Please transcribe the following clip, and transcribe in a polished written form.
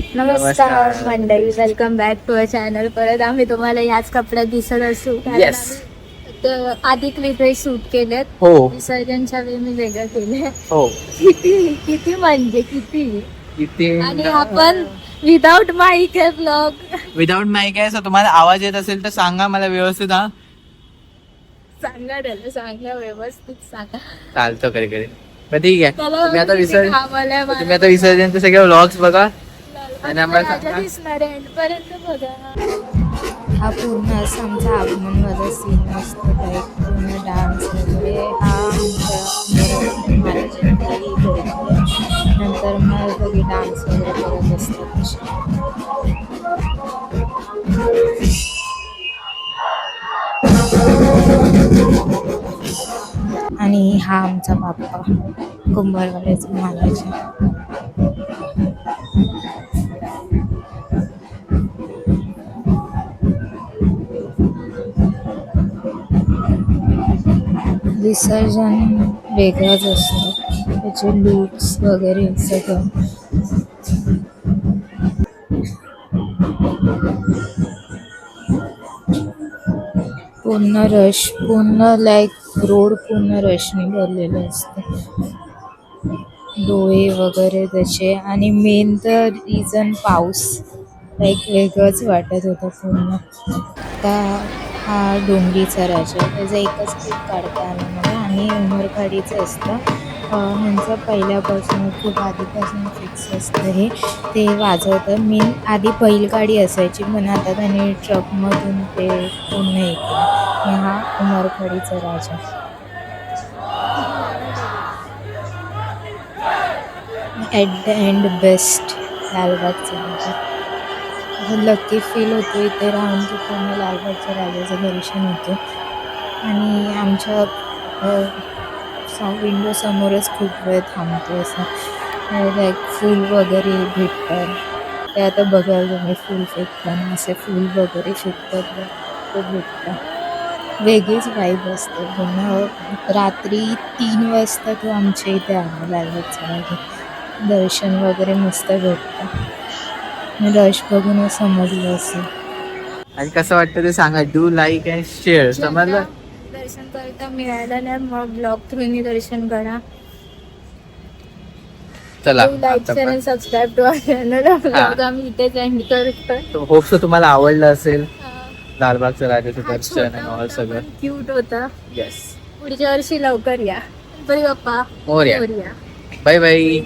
नमस्कार मंडळी, welcome back to a channel. परत आम्ही तुम्हाला याच कपड्यात दिसत असू. Yes. आधी क्लिप शूट केलेत. हो विसर्जनच्या वेळी मी वेगळं केले. हो किती किती म्हणजे किती. किती आणि आपण विदाउट माईक आहे ब्लॉग. विदाउट माईक आहे. सो तुम्हाला आवाज येत असेल तर सांगा मला व्यवस्थित. हा सांगा त्याला, सांगा व्यवस्थित सांगा. चालतं कधी कधी. पण ठीक आहे. त्याला तुम्ही आता तुम्ही आता विसर्जनचे सगळे व्लॉग्स बघा आणि आम्हाला सांगा. दिसणार आहे पर्यंत बघा. हा पूर्ण असं आमचा आगमनवाला सीन असतो. लाईक पूर्ण डान्स वगैरे हा आमच्या महाराजांनी करतो. नंतर मग सगळे डान्स वगैरे करत असतात. आणि हा आमचा बाप्पा कुंभारवाड्याचा महाराज. विसर्जन वेगळंच असतं. त्याचे लूक्स वगैरे सगळं. पूर्ण रश, पूर्ण लाईक रोड पूर्ण रशने भरलेलं असतं. डोळे वगैरे त्याचे. आणि मेन तर रिझन पाऊस. लाईक वेगळंच वाटत होतं पूर्ण. आता हा डोंगरीचा राजा, त्याचा एकच क्लिप काढता आला मला. आणि उमरखाडीचं असतं. ह्यांचं पहिल्यापासून खूप आधीपासून फिक्स असतं हे. ते वाजवतं. मेन आधी बैलगाडी असायची, पण आता त्याने ट्रकमधून ते पूर्ण हे केलं. हा उमरखाडीचा राजा. ॲट द एंड बेस्ट लालबागचा राजा. लकी फील होतो इथे राहून की पूर्ण लालबागच्या राजाचं दर्शन होतं. आणि आमच्या विंडो समोरच खूप वेळ थांबतो. असं लाईक फूल वगैरे भेटतात. ते आता बघायला तुम्ही फूल फेकताना असे फूल वगैरे फेकतात, ते भेटतात. वेगळीच वाईब असते. पुन्हा रात्री 3 वाजता तो आमच्या इथे आला लालबागचा राजा. दर्शन वगैरे मस्त भेटतं. रश बघूनच समजलं असेल. आणि कसं वाटतं ते सांगा. Do like and share. समजलं. दर्शन करता मिळालं नाही मग ब्लॉग थ्रूनी दर्शन करा. चला लाईक शेअर आणि subscribe to our channel. Blog आम्ही इथेच एंड करतो. होप सो तुम्हाला आवडलं असेल लालबागचं राजाचं दर्शन आणि ऑल सगळं. क्यूट होता. येस. पुढच्या वर्षी लवकर या. बाप्पा मोरया. Bye bye.